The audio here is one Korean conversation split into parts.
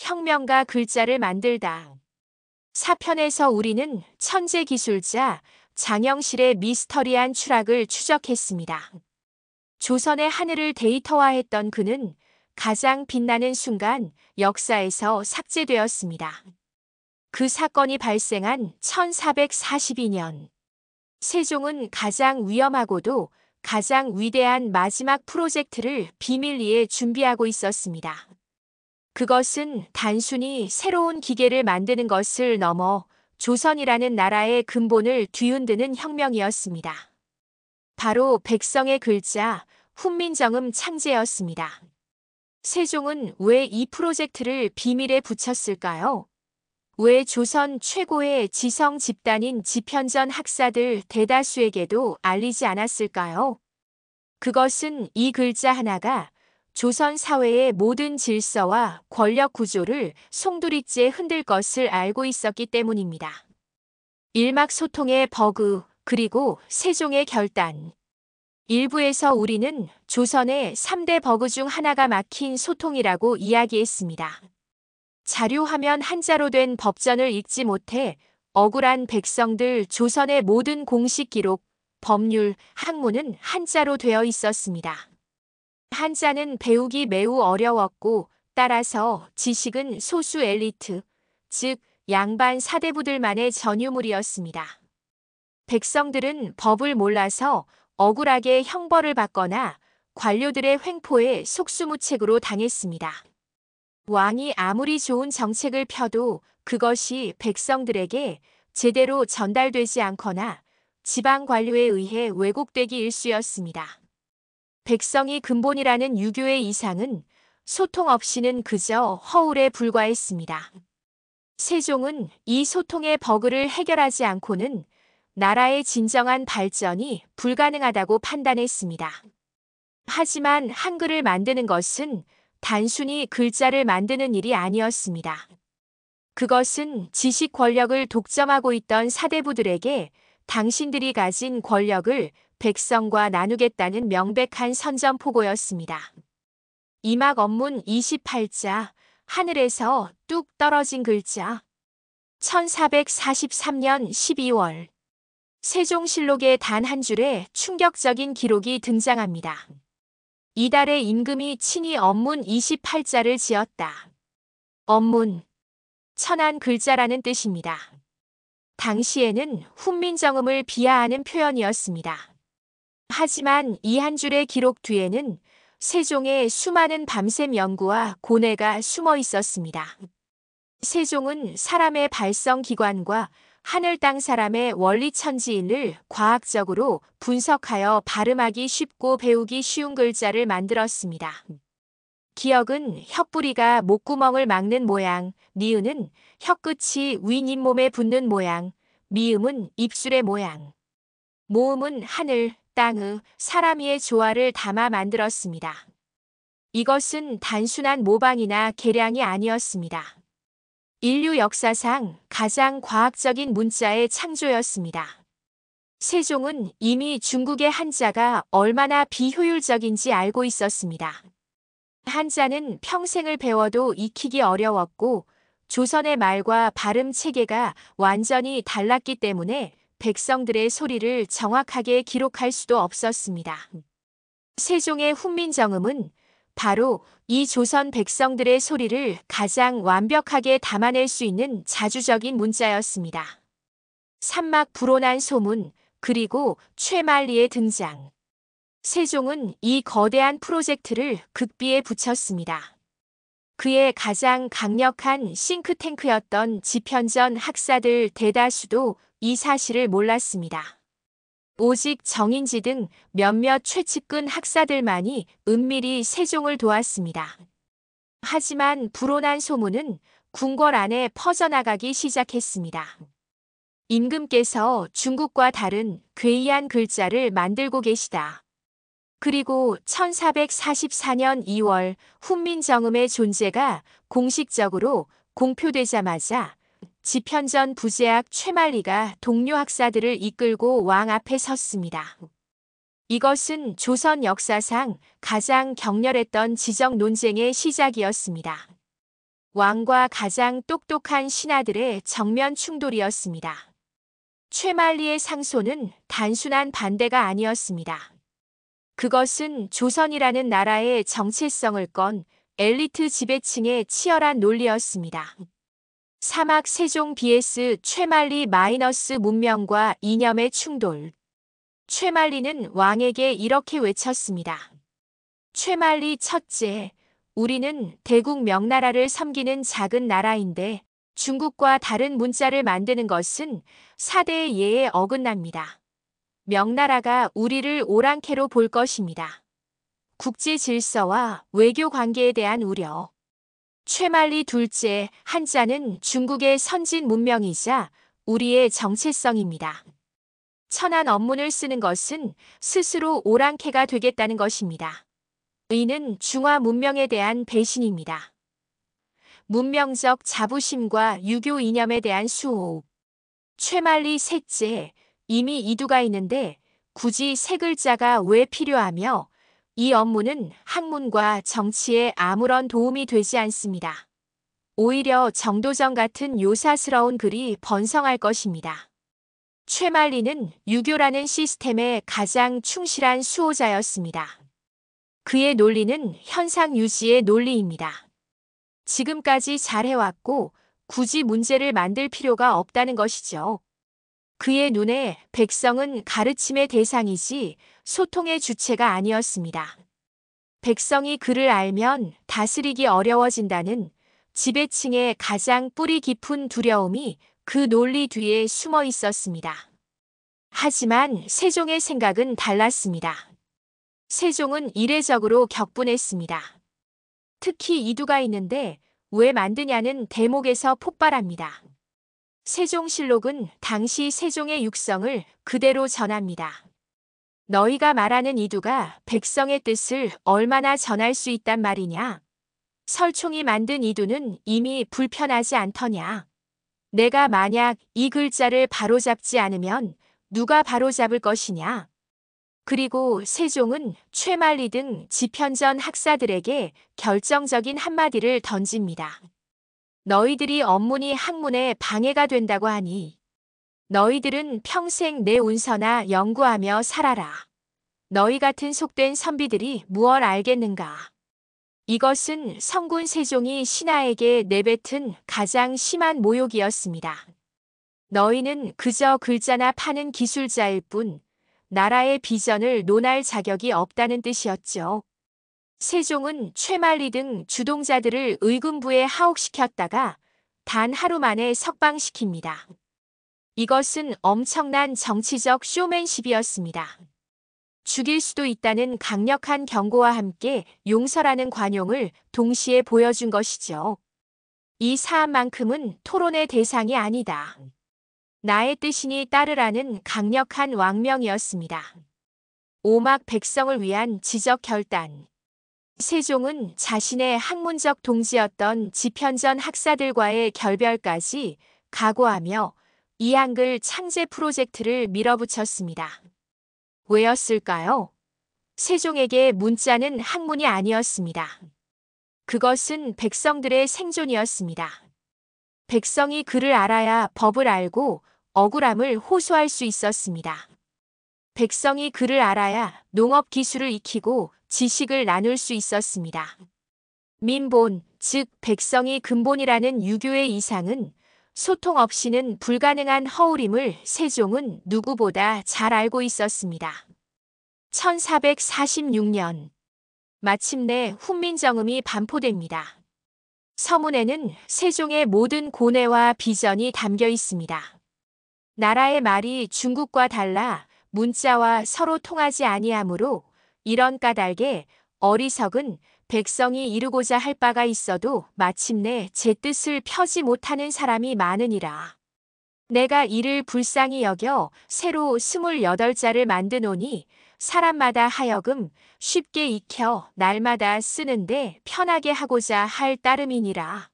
혁명가 글자를 만들다. 4편에서 우리는 천재 기술자 장영실의 미스터리한 추락을 추적했습니다. 조선의 하늘을 데이터화했던 그는 가장 빛나는 순간 역사에서 삭제되었습니다. 그 사건이 발생한 1442년. 세종은 가장 위험하고도 가장 위대한 마지막 프로젝트를 비밀리에 준비하고 있었습니다. 그것은 단순히 새로운 기계를 만드는 것을 넘어 조선이라는 나라의 근본을 뒤흔드는 혁명이었습니다. 바로 백성의 글자, 훈민정음 창제였습니다. 세종은 왜 이 프로젝트를 비밀에 붙였을까요? 왜 조선 최고의 지성 집단인 집현전 학사들 대다수에게도 알리지 않았을까요? 그것은 이 글자 하나가 조선 사회의 모든 질서와 권력 구조를 송두리째 흔들 것을 알고 있었기 때문입니다. 일막소통의 버그, 그리고 세종의 결단. 일부에서 우리는 조선의 3대 버그 중 하나가 막힌 소통이라고 이야기했습니다. 자료화면 한자로 된 법전을 읽지 못해 억울한 백성들 조선의 모든 공식 기록, 법률, 학문은 한자로 되어 있었습니다. 한자는 배우기 매우 어려웠고 따라서 지식은 소수 엘리트, 즉 양반 사대부들만의 전유물이었습니다. 백성들은 법을 몰라서 억울하게 형벌을 받거나 관료들의 횡포에 속수무책으로 당했습니다. 왕이 아무리 좋은 정책을 펴도 그것이 백성들에게 제대로 전달되지 않거나 지방 관료에 의해 왜곡되기 일쑤였습니다. 백성이 근본이라는 유교의 이상은 소통 없이는 그저 허울에 불과했습니다. 세종은 이 소통의 버그를 해결하지 않고는 나라의 진정한 발전이 불가능하다고 판단했습니다. 하지만 한글을 만드는 것은 단순히 글자를 만드는 일이 아니었습니다. 그것은 지식 권력을 독점하고 있던 사대부들에게 당신들이 가진 권력을 백성과 나누겠다는 명백한 선전포고였습니다. 이막 언문 28자, 하늘에서 뚝 떨어진 글자. 1443년 12월. 세종실록의 단 한 줄에 충격적인 기록이 등장합니다. 이달의 임금이 친히 언문 28자를 지었다. 언문, 천한 글자라는 뜻입니다. 당시에는 훈민정음을 비하하는 표현이었습니다. 하지만 이 한 줄의 기록 뒤에는 세종의 수많은 밤샘 연구와 고뇌가 숨어 있었습니다. 세종은 사람의 발성기관과 하늘 땅 사람의 원리천지인을 과학적으로 분석하여 발음하기 쉽고 배우기 쉬운 글자를 만들었습니다. 기역은 혀뿌리가 목구멍을 막는 모양, 니은은 혀끝이 윈 잇몸에 붙는 모양, 미음은 입술의 모양, 모음은 하늘, 땅의, 사람이의 조화를 담아 만들었습니다. 이것은 단순한 모방이나 계량이 아니었습니다. 인류 역사상 가장 과학적인 문자의 창조였습니다. 세종은 이미 중국의 한자가 얼마나 비효율적인지 알고 있었습니다. 한자는 평생을 배워도 익히기 어려웠고 조선의 말과 발음 체계가 완전히 달랐기 때문에 백성들의 소리를 정확하게 기록할 수도 없었습니다. 세종의 훈민정음은 바로 이 조선 백성들의 소리를 가장 완벽하게 담아낼 수 있는 자주적인 문자였습니다. 산막 불온한 소문, 그리고 최만리의 등장. 세종은 이 거대한 프로젝트를 극비에 붙였습니다. 그의 가장 강력한 싱크탱크였던 집현전 학사들 대다수도 이 사실을 몰랐습니다. 오직 정인지 등 몇몇 최측근 학사들만이 은밀히 세종을 도왔습니다. 하지만 불온한 소문은 궁궐 안에 퍼져나가기 시작했습니다. 임금께서 중국과 다른 괴이한 글자를 만들고 계시다. 그리고 1444년 2월 훈민정음의 존재가 공식적으로 공표되자마자 집현전 부제학 최만리가 동료 학사들을 이끌고 왕 앞에 섰습니다. 이것은 조선 역사상 가장 격렬했던 지적 논쟁의 시작이었습니다. 왕과 가장 똑똑한 신하들의 정면 충돌이었습니다. 최만리의 상소는 단순한 반대가 아니었습니다. 그것은 조선이라는 나라의 정체성을 건 엘리트 지배층의 치열한 논리였습니다. 사막 세종 vs 최만리 마이너스 문명과 이념의 충돌. 최만리는 왕에게 이렇게 외쳤습니다. 최만리 첫째, 우리는 대국 명나라를 섬기는 작은 나라인데 중국과 다른 문자를 만드는 것은 사대의 예에 어긋납니다. 명나라가 우리를 오랑캐로 볼 것입니다. 국제 질서와 외교 관계에 대한 우려. 최만리 둘째, 한자는 중국의 선진 문명이자 우리의 정체성입니다. 천한 언문을 쓰는 것은 스스로 오랑캐가 되겠다는 것입니다. 의는 중화 문명에 대한 배신입니다. 문명적 자부심과 유교 이념에 대한 수호. 최만리 셋째, 이미 이두가 있는데 굳이 세 글자가 왜 필요하며 이 업무는 학문과 정치에 아무런 도움이 되지 않습니다. 오히려 정도전 같은 요사스러운 글이 번성할 것입니다. 최만리는 유교라는 시스템에 가장 충실한 수호자였습니다. 그의 논리는 현상 유지의 논리입니다. 지금까지 잘해왔고 굳이 문제를 만들 필요가 없다는 것이죠. 그의 눈에 백성은 가르침의 대상이지 소통의 주체가 아니었습니다. 백성이 그를 알면 다스리기 어려워진다는 지배층의 가장 뿌리 깊은 두려움이 그 논리 뒤에 숨어 있었습니다. 하지만 세종의 생각은 달랐습니다. 세종은 이례적으로 격분했습니다. 특히 이두가 있는데 왜 만드냐는 대목에서 폭발합니다. 세종실록은 당시 세종의 육성을 그대로 전합니다. 너희가 말하는 이두가 백성의 뜻을 얼마나 전할 수 있단 말이냐? 설총이 만든 이두는 이미 불편하지 않더냐? 내가 만약 이 글자를 바로잡지 않으면 누가 바로잡을 것이냐? 그리고 세종은 최만리 등 지편전 학사들에게 결정적인 한마디를 던집니다. 너희들이 업문이 학문에 방해가 된다고 하니 너희들은 평생 내 운서나 연구하며 살아라. 너희 같은 속된 선비들이 무얼 알겠는가. 이것은 성군 세종이 신하에게 내뱉은 가장 심한 모욕이었습니다. 너희는 그저 글자나 파는 기술자일 뿐 나라의 비전을 논할 자격이 없다는 뜻이었죠. 세종은 최만리 등 주동자들을 의금부에 하옥시켰다가 단 하루 만에 석방시킵니다. 이것은 엄청난 정치적 쇼맨십이었습니다. 죽일 수도 있다는 강력한 경고와 함께 용서라는 관용을 동시에 보여준 것이죠. 이 사안만큼은 토론의 대상이 아니다. 나의 뜻이니 따르라는 강력한 왕명이었습니다. 오막 백성을 위한 지적 결단. 세종은 자신의 학문적 동지였던 지편전 학사들과의 결별까지 각오하며 이 한글 창제 프로젝트를 밀어붙였습니다. 왜였을까요? 세종에게 문자는 학문이 아니었습니다. 그것은 백성들의 생존이었습니다. 백성이 글을 알아야 법을 알고 억울함을 호소할 수 있었습니다. 백성이 글을 알아야 농업 기술을 익히고 지식을 나눌 수 있었습니다. 민본, 즉 백성이 근본이라는 유교의 이상은 소통 없이는 불가능한 허울임을 세종은 누구보다 잘 알고 있었습니다. 1446년 마침내 훈민정음이 반포됩니다. 서문에는 세종의 모든 고뇌와 비전이 담겨 있습니다. 나라의 말이 중국과 달라 문자와 서로 통하지 아니하므로 이런 까닭에 어리석은 백성이 이루고자 할 바가 있어도 마침내 제 뜻을 펴지 못하는 사람이 많으니라. 내가 이를 불쌍히 여겨 새로 28자를 만드노니 사람마다 하여금 쉽게 익혀 날마다 쓰는데 편하게 하고자 할 따름이니라.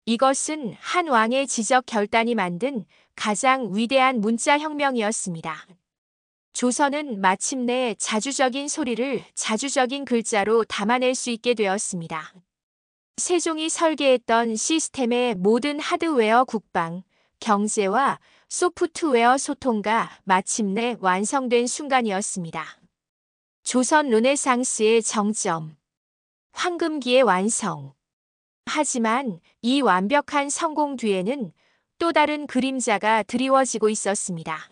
이것은 한 왕의 지적 결단이 만든 가장 위대한 문자혁명이었습니다. 조선은 마침내 자주적인 소리를 자주적인 글자로 담아낼 수 있게 되었습니다. 세종이 설계했던 시스템의 모든 하드웨어 국방, 경제와 소프트웨어 소통가 마침내 완성된 순간이었습니다. 조선 르네상스의 정점, 황금기의 완성. 하지만 이 완벽한 성공 뒤에는 또 다른 그림자가 드리워지고 있었습니다.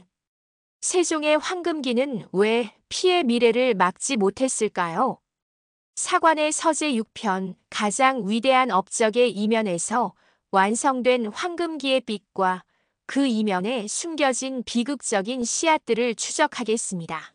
세종의 황금기는 왜 피의 미래를 막지 못했을까요? 사관의 서재 6편, 가장 위대한 업적의 이면에서 완성된 황금기의 빛과 그 이면에 숨겨진 비극적인 씨앗들을 추적하겠습니다.